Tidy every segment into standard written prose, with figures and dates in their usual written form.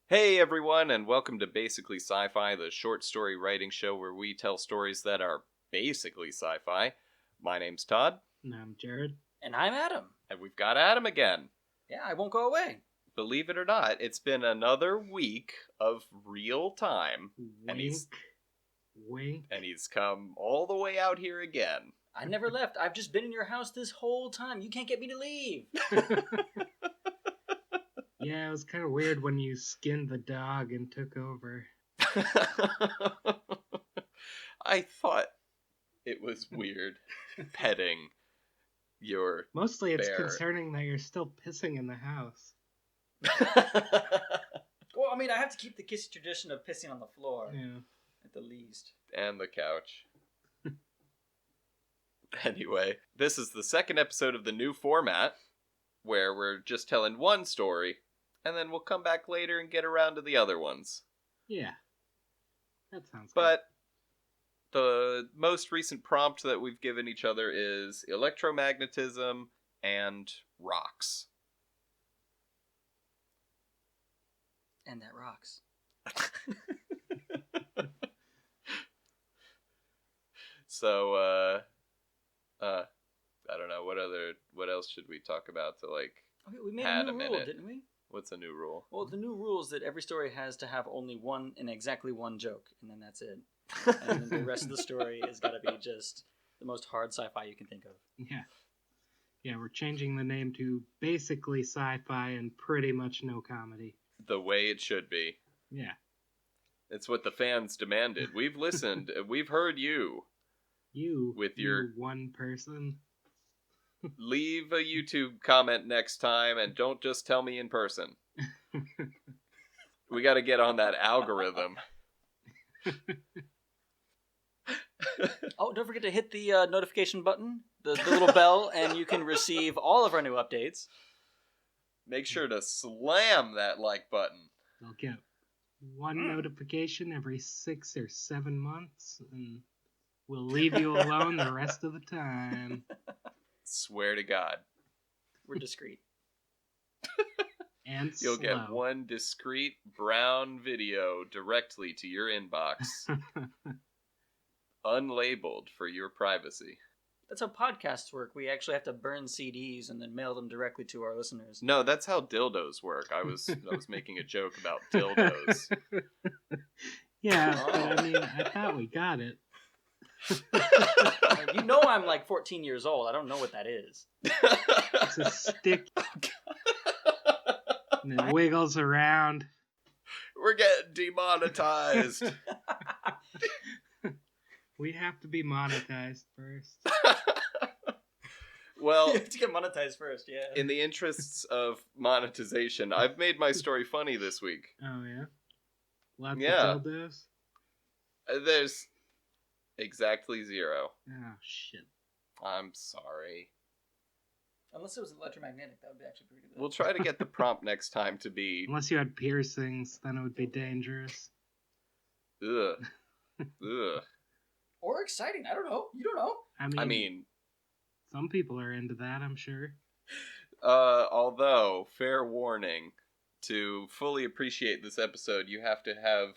Hey everyone, and welcome to Basically Sci-Fi, the short story writing show where we tell stories that are basically sci-fi. My name's Todd. And I'm Jared. And I'm Adam. And we've got Adam again. Yeah, I won't go away. Believe it or not, it's been another week of real time. Wink. And he's come all the way out here again. I never left. I've just been in your house this whole time. You can't get me to leave. Yeah, it was kind of weird when you skinned the dog and took over. I thought it was weird petting your Mostly it's bear. concerning that you're still pissing in the house. Well, I mean, I have to keep the kissy tradition of pissing on the floor. Yeah. At the least. And the couch. Anyway, this is the second episode of the new format, where we're just telling one story, and then we'll come back later and get around to the other ones. Yeah. That sounds But the most recent prompt that we've given each other is electromagnetism and rocks. And that rocks. So, I don't know, what else should we talk about to, like, Okay, we made add a new a rule, minute? didn't we? What's a new rule? Well, the new rule is that every story has to have only one and exactly one joke, and then that's it. And then the rest of the story has got to be just the most hard sci-fi you can think of. Yeah. Yeah, we're changing the name to Basically Sci-Fi and pretty much no comedy. The way it should be. Yeah. It's what the fans demanded. We've listened. We've heard you. You, With you your one person. Leave a YouTube comment next time and don't just tell me in person. We got to get on that algorithm. Oh, don't forget to hit the notification button, the little bell, and you can receive all of our new updates. Make sure to slam that like button. You'll get one notification every 6 or 7 months, and we'll leave you alone the rest of the time. Swear to God. We're discreet. And You'll slow. get one discreet brown video directly to your inbox. Unlabeled for your privacy. That's how podcasts work. We actually have to burn CDs and then mail them directly to our listeners. No, that's how dildos work. I was making a joke about dildos. Yeah, but I mean, I thought we got it. You know I'm like 14 years old. I don't know what that is. It's a stick. And it wiggles around. We're getting demonetized. We have to be monetized first. Well, You have to get monetized first, yeah. in the interests of monetization, I've made my story funny this week. Oh, yeah? Lots Yeah. of dildos? There's exactly 0. Oh, shit. I'm sorry. Unless it was electromagnetic, that would be actually pretty good. We'll try to get the prompt next time to be Unless you had piercings, then it would be dangerous. ugh. Ugh. Or exciting. I don't know. You don't know. I mean, some people are into that, I'm sure. although, fair warning, to fully appreciate this episode, you have to have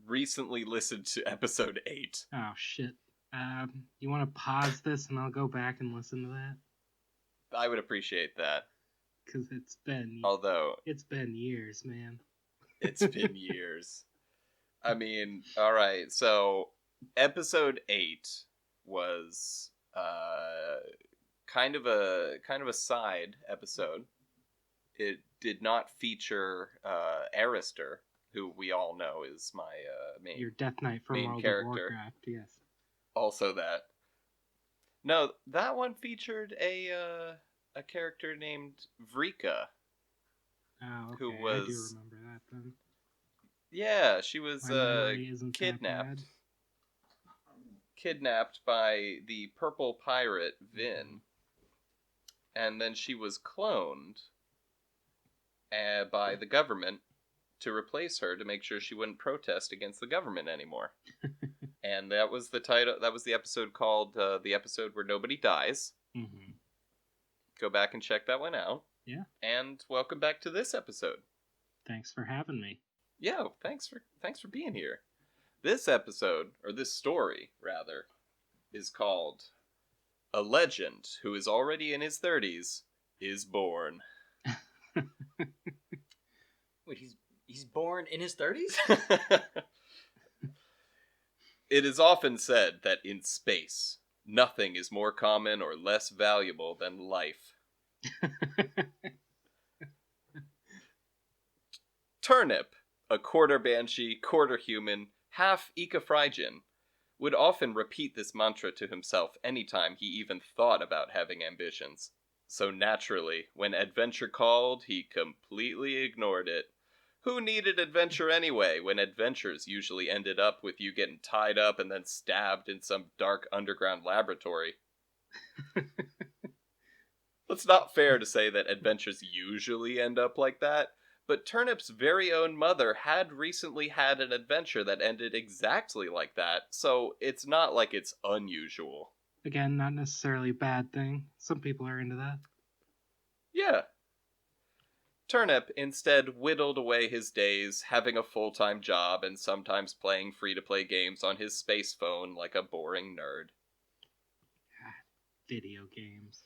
recently listened to episode 8. Oh, shit. You want to pause this and I'll go back and listen to that? I would appreciate that. Because it's been years, man. It's been years. I mean, all right. So, episode 8 was kind of a side episode. It did not feature Arister, who we all know is my main. Your Death Knight from main World character. of Warcraft, yes. Also that. No, that one featured a character named Vrika. Oh, okay. Who I do was- remember that then. Yeah, she was My memory isn't that kidnapped. bad. Kidnapped by the purple pirate Vin. And then she was cloned by the government to replace her to make sure she wouldn't protest against the government anymore. And that was the title. That was the episode called the episode where nobody dies. Mm-hmm. Go back and check that one out. Yeah. And welcome back to this episode. Thanks for having me. Yeah, thanks for being here. This episode, or this story, rather, is called A Legend Who Is Already in His 30s is Born. Wait, he's born in his 30s? It is often said that in space, nothing is more common or less valuable than life. Turnip, a quarter banshee, quarter human, half ecophrygin, would often repeat this mantra to himself anytime he even thought about having ambitions. So naturally, when adventure called, he completely ignored it. Who needed adventure anyway, when adventures usually ended up with you getting tied up and then stabbed in some dark underground laboratory? It's not fair to say that adventures usually end up like that, but Turnip's very own mother had recently had an adventure that ended exactly like that, so it's not like it's unusual. Again, not necessarily a bad thing. Some people are into that. Yeah. Turnip instead whittled away his days, having a full-time job and sometimes playing free-to-play games on his space phone like a boring nerd. Video games.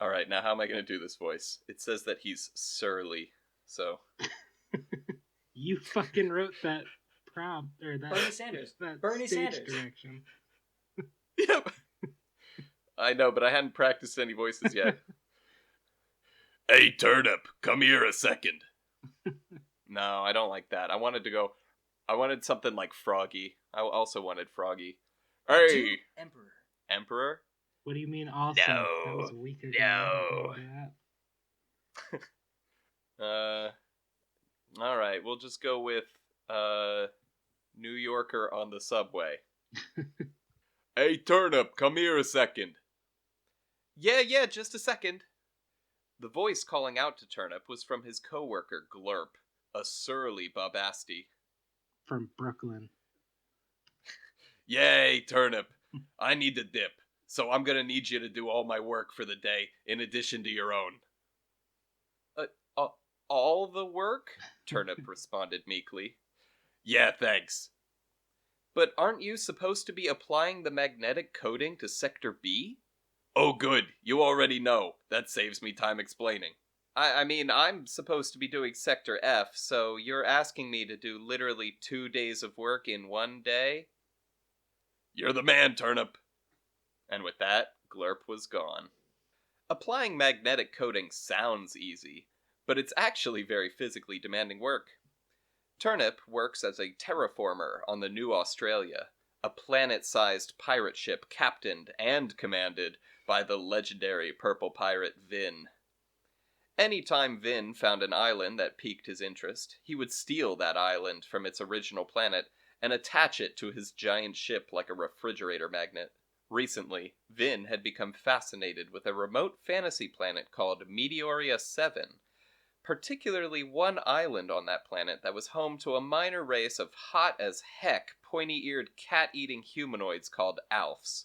Alright, now how am I going to do this voice? It says that he's surly, so... You fucking wrote that prompt, or that... Bernie Sanders. That Bernie stage Sanders. direction. Yep. I know, but I hadn't practiced any voices yet. Hey, Turnip, come here a second. No, I don't like that. I wanted something like Froggy. I also wanted Froggy. Hey! Emperor. Emperor? What do you mean also? No. That was a week ago. No. That. Alright, we'll just go with, New Yorker on the subway. Hey, Turnip, come here a second. Yeah, just a second. The voice calling out to Turnip was from his co-worker, Glurp, a surly Bobasti. From Brooklyn. Yay, Turnip. I need to dip, so I'm gonna need you to do all my work for the day, in addition to your own. All the work? Turnip responded meekly. Yeah, thanks. But aren't you supposed to be applying the magnetic coating to Sector B? Oh, good. You already know. That saves me time explaining. I mean, I'm supposed to be doing Sector F, so you're asking me to do literally 2 days of work in 1 day? You're the man, Turnip. And with that, Glurp was gone. Applying magnetic coating sounds easy, but it's actually very physically demanding work. Turnip works as a terraformer on the New Australia, a planet-sized pirate ship captained and commanded by the legendary purple pirate Vin. Anytime Vin found an island that piqued his interest, he would steal that island from its original planet and attach it to his giant ship like a refrigerator magnet. Recently, Vin had become fascinated with a remote fantasy planet called Meteoria 7, particularly one island on that planet that was home to a minor race of hot-as-heck, pointy-eared, cat-eating humanoids called Alfs.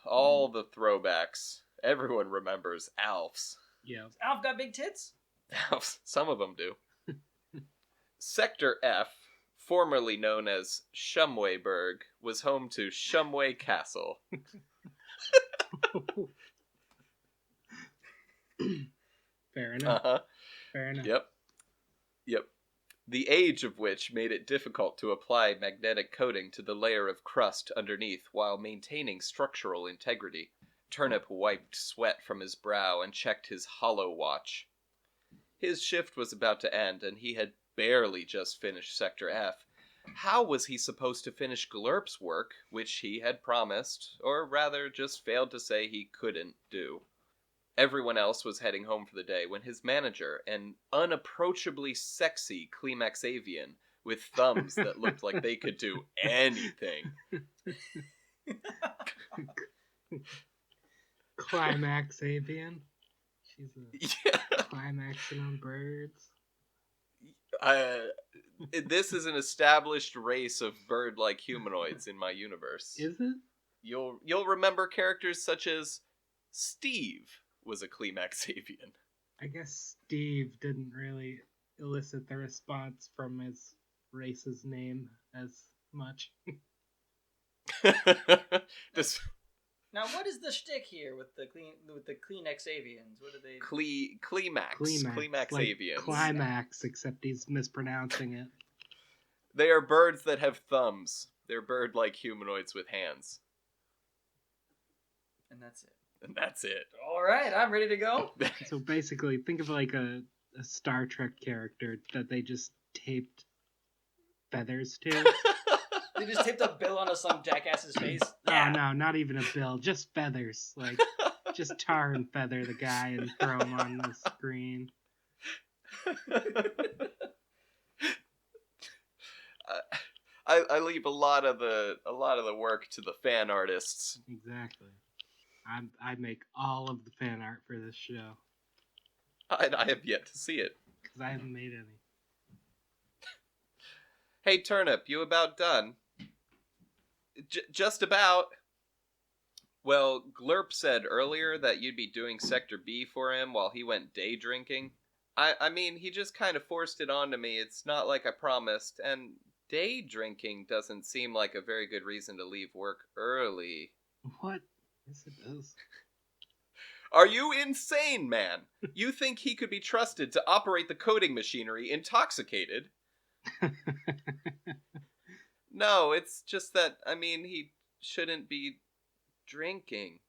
All the throwbacks. Everyone remembers Alfs. Yeah. Alf got big tits? Alfs. Some of them do. Sector F, formerly known as Shumwayburg, was home to Shumway Castle. Fair enough. Uh-huh. Fair enough. Yep. The age of which made it difficult to apply magnetic coating to the layer of crust underneath while maintaining structural integrity. Turnip wiped sweat from his brow and checked his hollow watch. His shift was about to end, and he had barely just finished Sector F. How was he supposed to finish Glurp's work, which he had promised, or rather just failed to say he couldn't do? Everyone else was heading home for the day when his manager, an unapproachably sexy Climaxavian with thumbs that looked like they could do anything. Climaxavian. She's Yeah. climaxing on birds. This is an established race of bird-like humanoids in my universe. Is it? You'll remember characters such as Steve was a Klimaxavian. I guess Steve didn't really elicit the response from his race's name as much. This Now, what is the shtick here with the Kleenex avians? What are they? Klimax Like avians. climax, except he's mispronouncing it. They are birds that have thumbs. They're bird-like humanoids with hands. And that's it. And that's it. All right, I'm ready to go. So basically, think of like a Star Trek character that they just taped feathers to. They just taped a bill onto some jackass's face. Oh no, not even a bill, just feathers. Like, just tar and feather the guy and throw him on the screen. I leave a lot of the work to the fan artists. Exactly. I make all of the fan art for this show I have yet to see it. because I haven't made any. Hey Turnip, you about done? Just about. Well, Glurp said earlier that you'd be doing Sector B for him while he went day drinking. I mean, he just kind of forced it onto me. It's not like I promised, and day drinking doesn't seem like a very good reason to leave work early. What? Yes, it does. Are you insane, man? You think he could be trusted to operate the coding machinery intoxicated? No, it's just that, I mean, he shouldn't be drinking.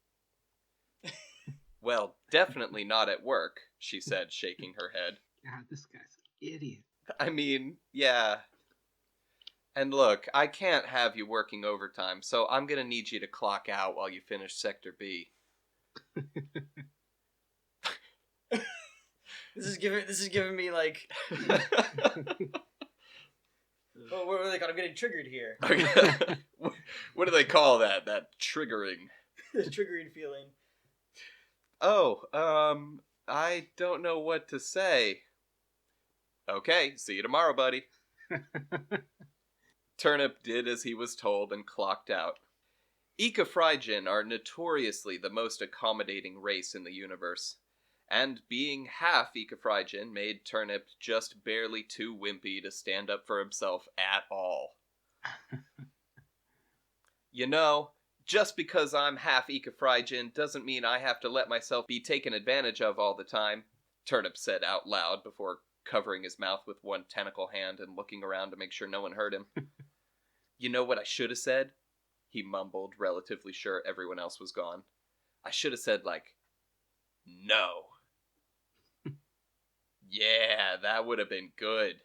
Well, definitely not at work, she said, shaking her head. God, this guy's an idiot. I mean, yeah. And look, I can't have you working overtime, so I'm gonna need you to clock out while you finish Sector B. This is giving me like. Oh, what are they called? I'm getting triggered here. What do they call that? That triggering. Triggering feeling. Oh, I don't know what to say. Okay, see you tomorrow, buddy. Turnip did as he was told and clocked out. Ecophrygin are notoriously the most accommodating race in the universe, and being half Ecophrygin made Turnip just barely too wimpy to stand up for himself at all. You know, just because I'm half Ecophrygin doesn't mean I have to let myself be taken advantage of all the time, Turnip said out loud before covering his mouth with one tentacle hand and looking around to make sure no one heard him. You know what I should have said? He mumbled, relatively sure everyone else was gone. I should have said, like, no. Yeah, that would have been good.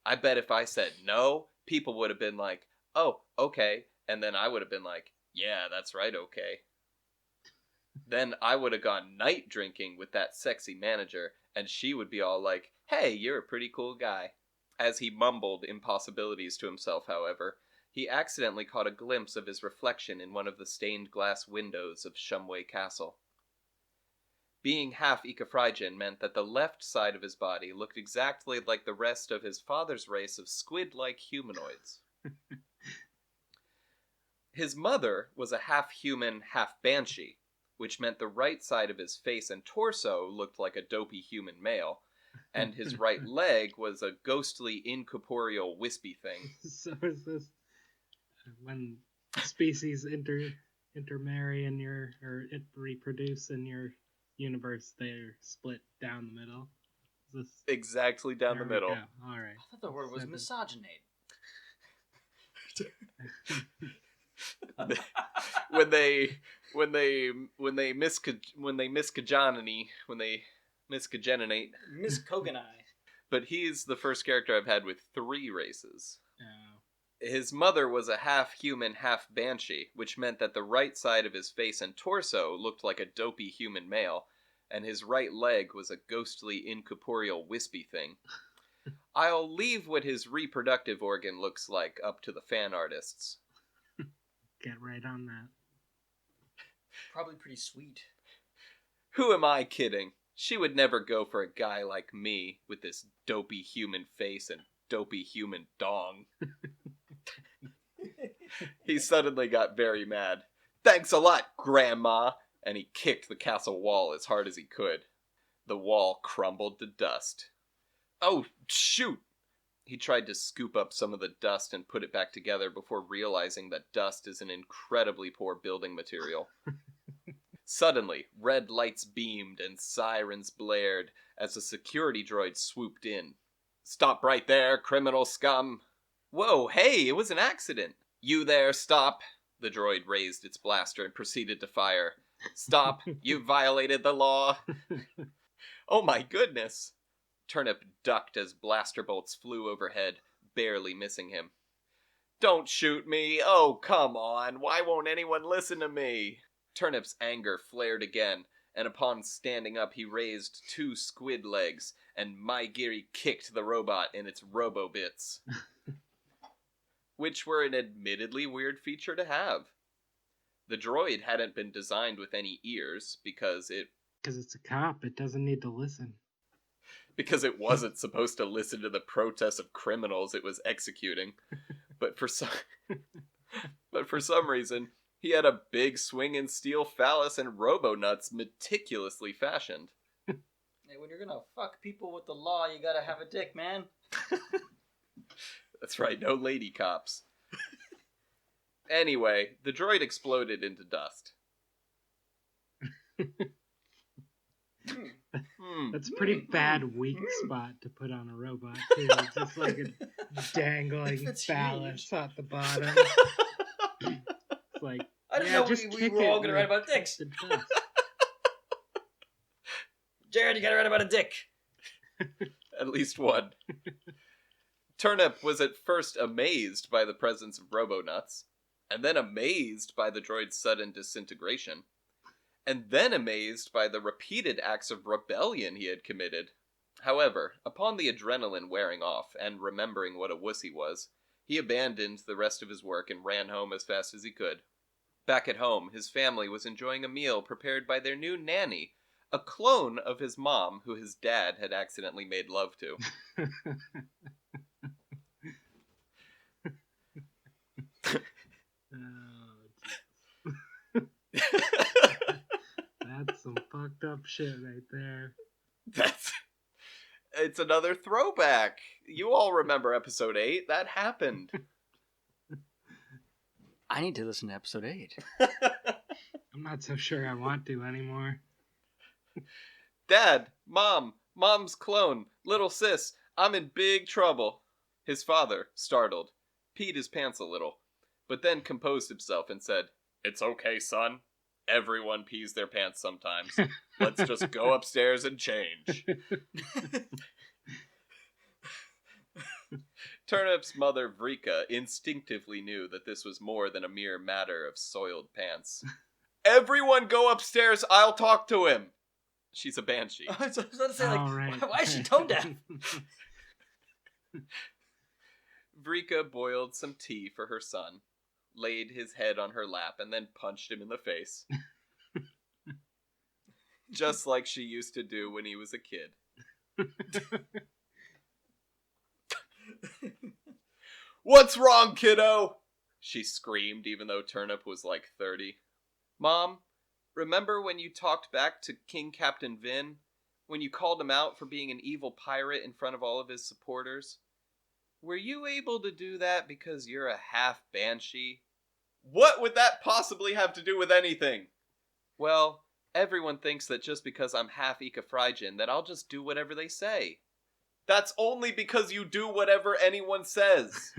I bet if I said no, people would have been like, oh, okay. And then I would have been like, yeah, that's right, okay. Then I would have gone night drinking with that sexy manager, and she would be all like, hey, you're a pretty cool guy. As he mumbled impossibilities to himself, however, he accidentally caught a glimpse of his reflection in one of the stained glass windows of Shumway Castle. Being half Ecophrygin meant that the left side of his body looked exactly like the rest of his father's race of squid-like humanoids. His mother was a half-human, half-banshee, which meant the right side of his face and torso looked like a dopey human male, and his right leg was a ghostly, incorporeal, wispy thing. So is this when species intermarry in your, or it reproduce in your universe, they're split down the middle? Is this Exactly down the there we middle. go. All right. I thought the word was misogynate. when they miscogenate. Miss Koganai. But he's the first character I've had with 3 races. Oh. His mother was a half-human, half-banshee, which meant that the right side of his face and torso looked like a dopey human male, and his right leg was a ghostly, incorporeal, wispy thing. I'll leave what his reproductive organ looks like up to the fan artists. Get right on that. Probably pretty sweet. Who am I kidding? She would never go for a guy like me, with this dopey human face and dopey human dong. He suddenly got very mad. "Thanks a lot, Grandma!" And he kicked the castle wall as hard as he could. The wall crumbled to dust. "Oh, shoot!" He tried to scoop up some of the dust and put it back together before realizing that dust is an incredibly poor building material. Suddenly, red lights beamed and sirens blared as a security droid swooped in. "Stop right there, criminal scum!" "Whoa, hey, it was an accident!" "You there, stop!" The droid raised its blaster and proceeded to fire. "Stop! You violated the law!" "Oh my goodness!" Turnip ducked as blaster bolts flew overhead, barely missing him. "Don't shoot me! Oh, come on! Why won't anyone listen to me?" Turnip's anger flared again, and upon standing up he raised 2 squid legs, and Maigiri kicked the robot in its robo-bits. Which were an admittedly weird feature to have. The droid hadn't been designed with any ears, because it's a cop, it doesn't need to listen. Because it wasn't supposed to listen to the protests of criminals it was executing. But for some reason, he had a big swinging steel phallus and robo-nuts meticulously fashioned. Hey, when you're gonna fuck people with the law, you gotta have a dick, man. That's right, no lady cops. Anyway, the droid exploded into dust. That's a pretty bad weak spot to put on a robot, too. Just like a dangling phallus at the bottom. It's like, I didn't know just we were all gonna write about dicks. Jared, you gotta write about a dick. At least one. Turnip was at first amazed by the presence of robo-nuts, and then amazed by the droid's sudden disintegration, and then amazed by the repeated acts of rebellion he had committed. However, upon the adrenaline wearing off, and remembering what a wuss he was, he abandoned the rest of his work and ran home as fast as he could. Back at home, his family was enjoying a meal prepared by their new nanny, a clone of his mom who his dad had accidentally made love to. That's some fucked up shit right there. It's another throwback. You all remember episode 8. That happened. I need to listen to episode 8. I'm not so sure I want to anymore. "Dad, Mom's clone, little sis, I'm in big trouble." His father, startled, peed his pants a little, but then composed himself and said, "It's okay, son. Everyone pees their pants sometimes. Let's just go upstairs and change." Turnip's mother, Vrika, instinctively knew that this was more than a mere matter of soiled pants. "Everyone go upstairs, I'll talk to him." She's a banshee. I was about to say, like, right. why is she tone deaf? Vrika boiled some tea for her son, laid his head on her lap, and then punched him in the face. Just like she used to do when he was a kid. "What's wrong, kiddo?" she screamed, even though Turnip was like 30. "Mom, remember when you talked back to King Captain Vin? When you called him out for being an evil pirate in front of all of his supporters? Were you able to do that because you're a half banshee?" "What would that possibly have to do with anything?" "Well, everyone thinks that just because I'm half Ecafrygin that I'll just do whatever they say." "That's only because you do whatever anyone says."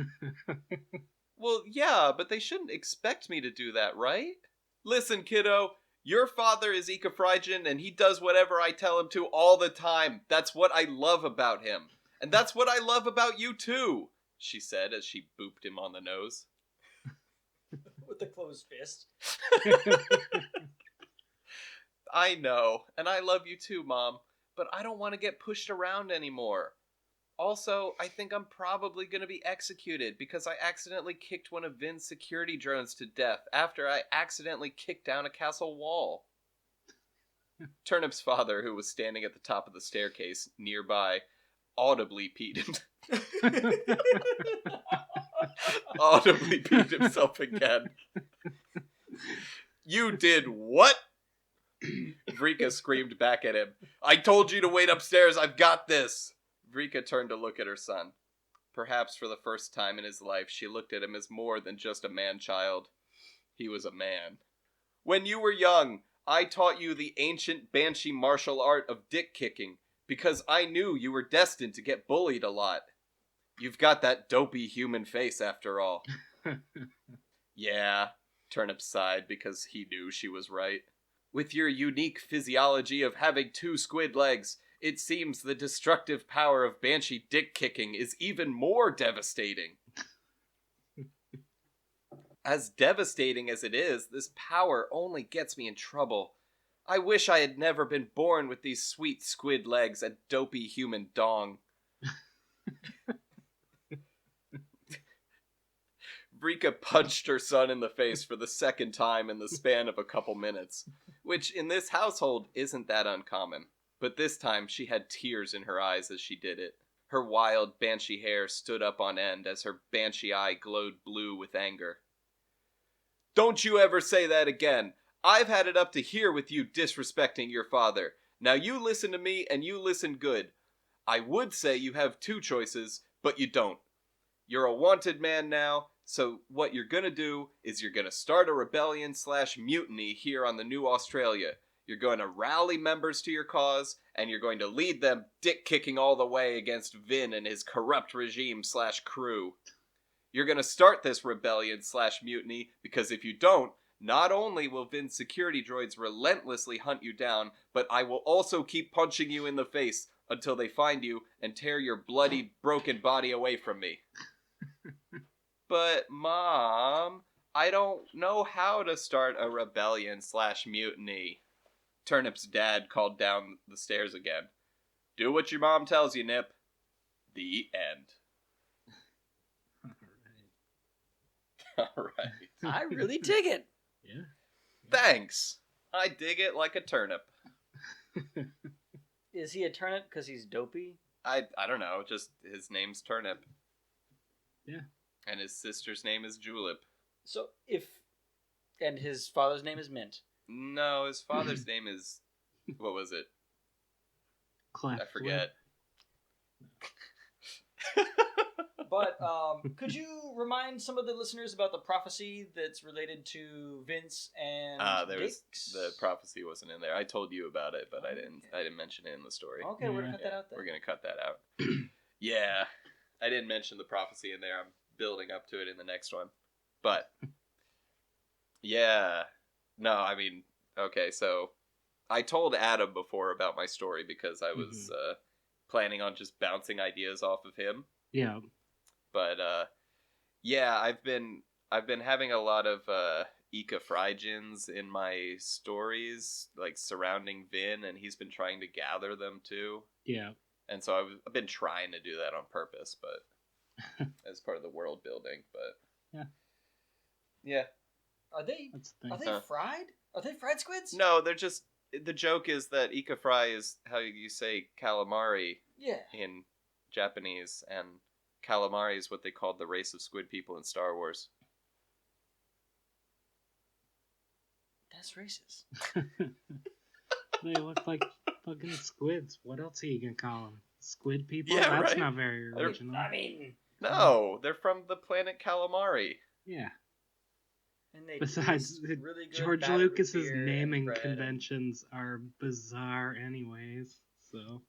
"Well, yeah, but they shouldn't expect me to do that, right?" "Listen, kiddo, your father is Ecafrygin and he does whatever I tell him to all the time. That's what I love about him. And that's what I love about you too," she said as she booped him on the nose. With the closed fist. "I know, and I love you too, Mom, but I don't want to get pushed around anymore. Also, I think I'm probably going to be executed because I accidentally kicked one of Vin's security drones to death after I accidentally kicked down a castle wall." Turnip's father, who was standing at the top of the staircase nearby, audibly peed Audibly beat himself again. You did what? Vrika screamed back at him. I told you to wait upstairs. I've got this. Vrika turned to look at her son. Perhaps for the first time in his life, she looked at him as more than just a man-child. He was a man. When you were young, I taught you the ancient banshee martial art of dick-kicking, because I knew you were destined to get bullied a lot. You've got that dopey human face, after all. Yeah, Turnip sighed because he knew she was right. With your unique physiology of having 2 squid legs, it seems the destructive power of banshee dick-kicking is even more devastating. As devastating as it is, this power only gets me in trouble. I wish I had never been born with these sweet squid legs and dopey human dong. Vrika punched her son in the face for the second time in the span of a couple minutes, which in this household isn't that uncommon. But this time she had tears in her eyes as she did it. Her wild banshee hair stood up on end as her banshee eye glowed blue with anger. Don't you ever say that again. I've had it up to here with you disrespecting your father. Now you listen to me and you listen good. I would say you have 2 choices, but you don't. You're a wanted man now, so what you're gonna do is you're gonna start a rebellion/mutiny here on the New Australia. You're going to rally members to your cause, and you're going to lead them dick-kicking all the way against Vin and his corrupt regime/crew. You're going to start this rebellion/mutiny, because if you don't, not only will Vin's security droids relentlessly hunt you down, but I will also keep punching you in the face until they find you and tear your bloody, broken body away from me. But, Mom, I don't know how to start a rebellion/mutiny. Turnip's dad called down the stairs again. Do what your mom tells you, Nip. The end. Alright. I really dig it. Yeah. Thanks. I dig it like a turnip. Is he a turnip because he's dopey? I don't know, just his name's Turnip. Yeah. And his sister's name is Julep. So and his father's name is Mint. No, his father's name is... What was it? Clef. I forget. But could you remind some of the listeners about the prophecy that's related to Vince and Dix? The prophecy wasn't in there. I told you about it, but I didn't mention it in the story. Okay, we're gonna cut that out then. We're gonna cut that out. Yeah, I didn't mention the prophecy in there. I'm building up to it in the next one. But yeah, no, I mean, okay, so I told Adam before about my story because I was planning on just bouncing ideas off of him. Yeah. But yeah, I've been having a lot of ecophrygins in my stories, like surrounding Vin, and he's been trying to gather them too. Yeah. And so I've been trying to do that on purpose, but as part of the world building. But yeah. Are they That's fried? Are they fried squids? No, they're just, the joke is that ikafry is how you say calamari in Japanese, and calamari is what they called the race of squid people in Star Wars. That's racist. They look like fucking squids. What else are you gonna call them? Squid people? Yeah, That's right. not very original. I mean... No, they're from the planet Calamari. Yeah. And they Besides, taste really good George battered Lucas's beer and naming bread. conventions are bizarre anyways, so...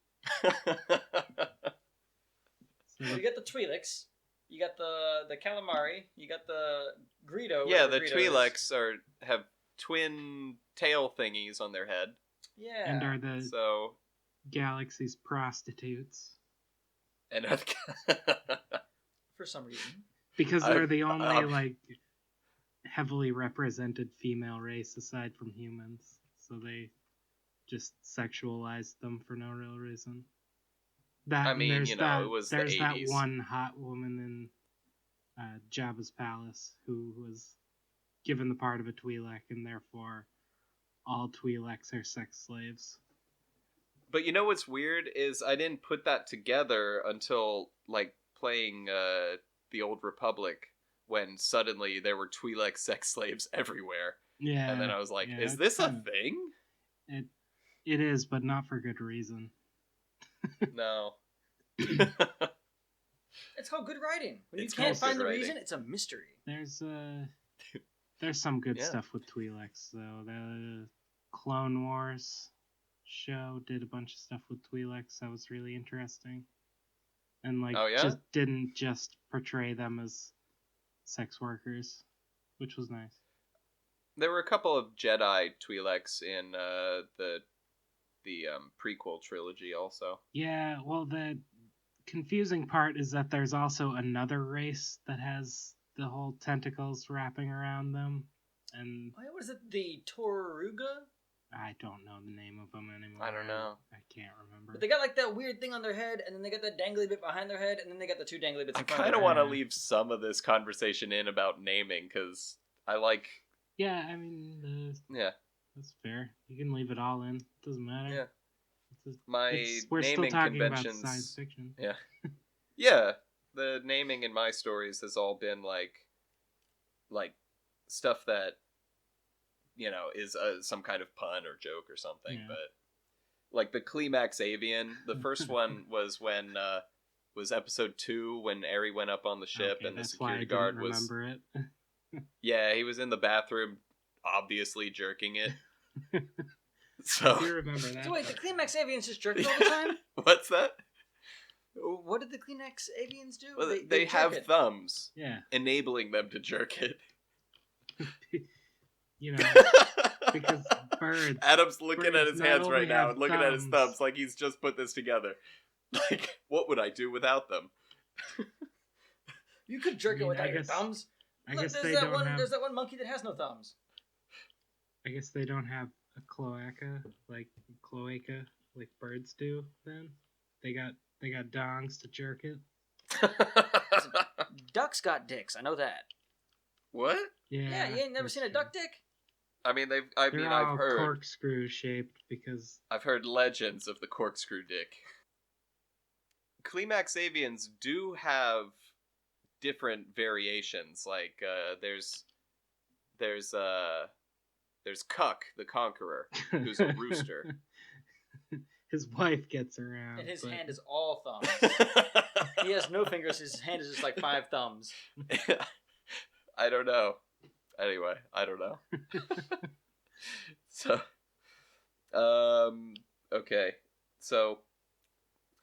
Well, you got the Twi'leks, you got the calamari, you got the Greedo. Yeah, the Greedo is. Twi'leks have twin tail thingies on their head. Yeah. And are the So galaxy's prostitutes. and For some reason. Because they're the only, like, heavily represented female race aside from humans. So they just sexualize them for no real reason. I mean, it was the 80s. There's that one hot woman in Jabba's palace who was given the part of a Twi'lek, and therefore all Twi'leks are sex slaves. But you know what's weird is I didn't put that together until like playing the Old Republic when suddenly there were Twi'lek sex slaves everywhere. Yeah. And then I was like, yeah, is it's this a kinda- thing? It is, but not for good reason. No. It's called good writing. When It's you can't called find good the writing. reason, it's a mystery. There's some good Yeah. stuff with Twi'leks though. The Clone Wars show did a bunch of stuff with Twi'leks that was really interesting, and like Oh, yeah? just didn't just portray them as sex workers, which was nice. There were a couple of Jedi Twi'leks in the prequel trilogy also. Yeah, well, the confusing part is that there's also another race that has the whole tentacles wrapping around them, and What is it? The Toruga? I don't know the name of them anymore. I don't know. I can't remember. But they got like that weird thing on their head, and then they got that dangly bit behind their head, and then they got the two dangly bits I in front kind of of their want head. to leave some of this conversation in about naming, because I like... Yeah, I mean, Yeah. that's fair. You can leave it all in. It doesn't matter. Yeah. It's My we're still naming talking conventions... about science fiction. Yeah. Yeah, the naming in my stories has all been like stuff that, you know, is some kind of pun or joke or something. Yeah. But like the Climax Avian, the first one was when was episode 2 when Aerie went up on the ship Okay, and the that's why I security didn't guard was remember it. yeah, he was in the bathroom obviously jerking it. I So do remember that. So wait, the part. Kleenex avians just jerk it all the time? what's that? What did the Kleenex avians do? Well, they have jerk it. thumbs Yeah, enabling them to jerk it. you know, because birds. Adam's looking birds at his not hands only right now have and looking at his thumbs. thumbs like he's just put this together. Like, what would I do without them? You could jerk I mean, it without I your guess- thumbs. I Look, guess there's they that don't one. have. There's that one monkey that has no thumbs. I guess they don't have a cloaca like birds do. Then they got dongs to jerk it. Ducks got dicks. I know that. What? Yeah, Yeah, you ain't never that's seen a true. duck dick? I mean, They're I've all heard corkscrew shaped because legends of the corkscrew dick. Climax avians do have different variations. Like there's Cuck the Conqueror, who's a rooster. His wife gets around. And his but- hand is all thumbs. He has no fingers. His hand is just like 5 thumbs. I don't know. Anyway, I don't know. So, okay. So,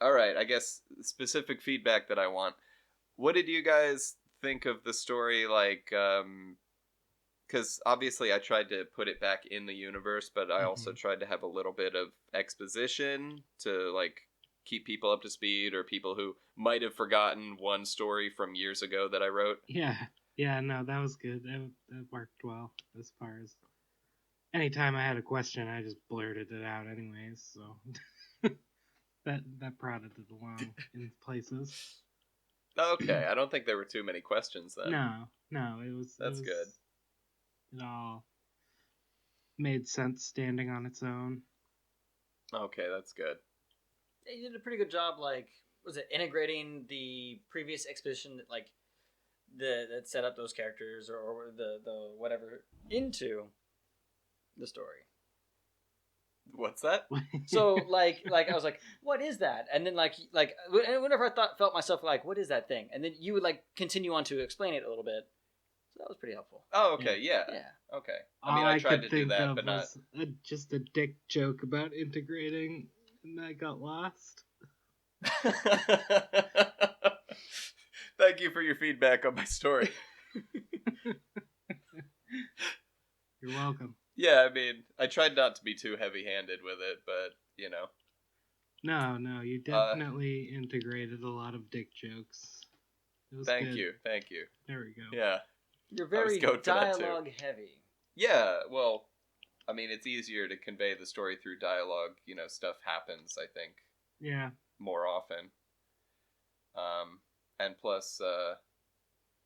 all right. I guess specific feedback that I want. What did you guys think of the story? Like, because obviously I tried to put it back in the universe, but I also tried to have a little bit of exposition to like keep people up to speed, or people who might have forgotten one story from years ago that I wrote. Yeah, no, that was good. That worked well as far as anytime I had a question, I just blurted it out anyways. So that prodded it along in places. Okay, I don't think there were too many questions then. No, it was. That's good. It all made sense standing on its own. Okay, that's good. They did a pretty good job, like, was it integrating the previous exposition that, like, that set up those characters or the whatever into the story. What's that? So like I was like, what is that? And then like whenever I felt myself like, what is that thing? And then you would like continue on to explain it a little bit. So that was pretty helpful. Oh, okay, yeah. Yeah. Okay. All I mean, I tried could to do think that, of but not. was just a dick joke about integrating, and I got lost. Thank you for your feedback on my story. You're welcome. Yeah, I mean, I tried not to be too heavy-handed with it, but, you know. No, you definitely integrated a lot of dick jokes. It was Thank good. you. There we go. Yeah. You're I very was going for that, too. dialogue heavy. Yeah, well, I mean, it's easier to convey the story through dialogue. You know, stuff happens, I think, Yeah. more often. And plus,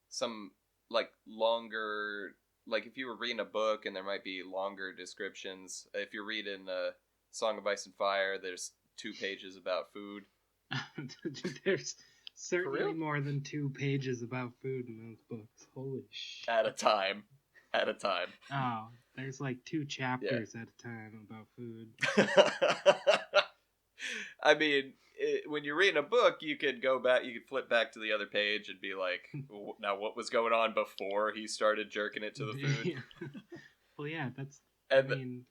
some, like, longer... Like, if you were reading a book and there might be longer descriptions. If you're reading Song of Ice and Fire, there's 2 pages about food. There's Certainly real? more than 2 pages about food in those books. Holy shit. At a time. Oh, there's like 2 chapters at a time about food. I mean, when you're reading a book, you could go back, you could flip back to the other page and be like, now what was going on before he started jerking it to the food? Well, yeah, that's. And I mean,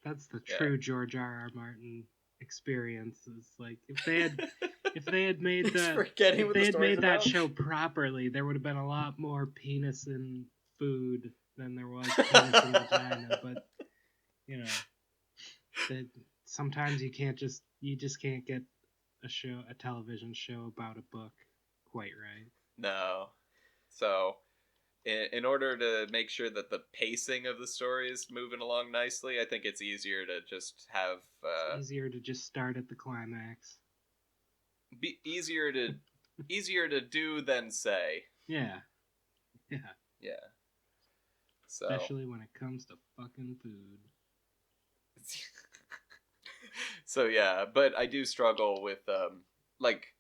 that's the true George R.R. Martin experience. Is like if they had made He's that forgetting if what they the had story's made that about. show properly, there would have been a lot more penis in food than there was penis in vagina. But you know, sometimes you just can't get a television show about a book quite right. No. So, in order to make sure that the pacing of the story is moving along nicely, I think it's easier to just have It's easier to just start at the climax. be easier to do than say. Yeah. Yeah. So. Especially when it comes to fucking food. So yeah, but I do struggle with like,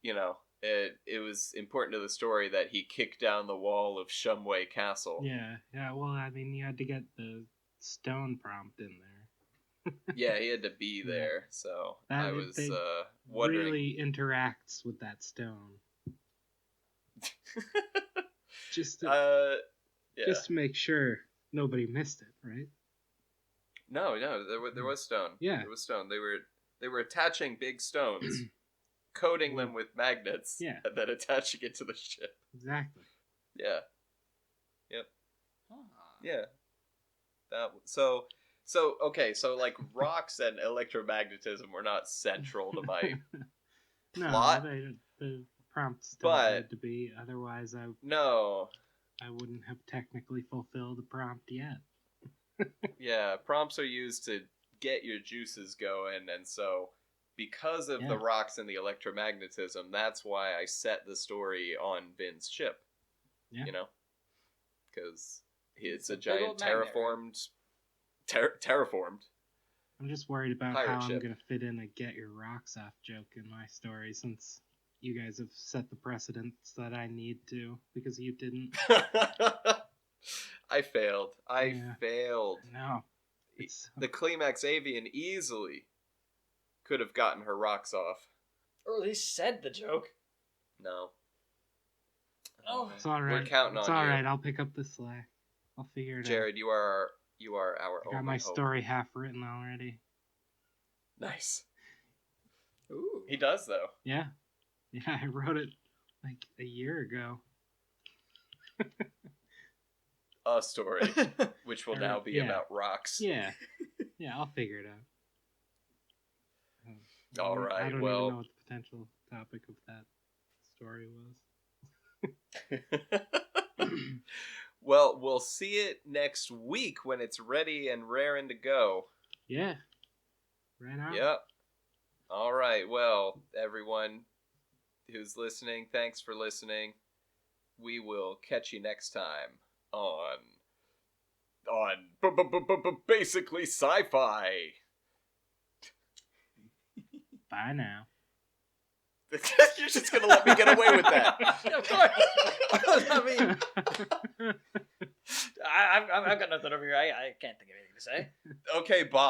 you know, it was important to the story that he kicked down the wall of Shumway Castle. Yeah. Well, I mean, you had to get the stone prompt in there. Yeah, he had to be there, so I was wondering. Really interacts with that stone. Just to, just to make sure nobody missed it, right? No, there was stone. Yeah, there was stone. They were attaching big stones, coating them with magnets, yeah, and then attaching it to the ship. Exactly. Yeah. Yep. Huh. Yeah. Okay, so like rocks and electromagnetism were not central to my plot. The prompt still had to be. Otherwise, I wouldn't have technically fulfilled the prompt yet. Yeah, prompts are used to get your juices going, and so because of the rocks and the electromagnetism, that's why I set the story on Vin's ship. Yeah. You know? Because it's a big giant old magnet, terraformed. I'm just worried about pirate how ship. I'm going to fit in a get your rocks off joke in my story, since you guys have set the precedents that I need to, because you didn't. I failed. I failed. No. The Climax Avian easily could have gotten her rocks off. Or at least said the joke. No. Oh, It's all right. We're counting it's on all you. right. I'll pick up the slack. I'll figure it out. Jared, you are our I got only my hope. story half written already. Nice. Ooh. He does though. Yeah, I wrote it like a year ago. A story, which will now be about rocks. Yeah, I'll figure it out. All right. I don't well, even know what the potential topic of that story was. Well, we'll see it next week when it's ready and raring to go. Yeah. Right on. Yep. All right. Well, everyone who's listening, thanks for listening. We will catch you next time on basically sci-fi. Bye now. You're just gonna let me get away with that. Of course. I mean, I've got nothing over here. I can't think of anything to say. Okay, bye.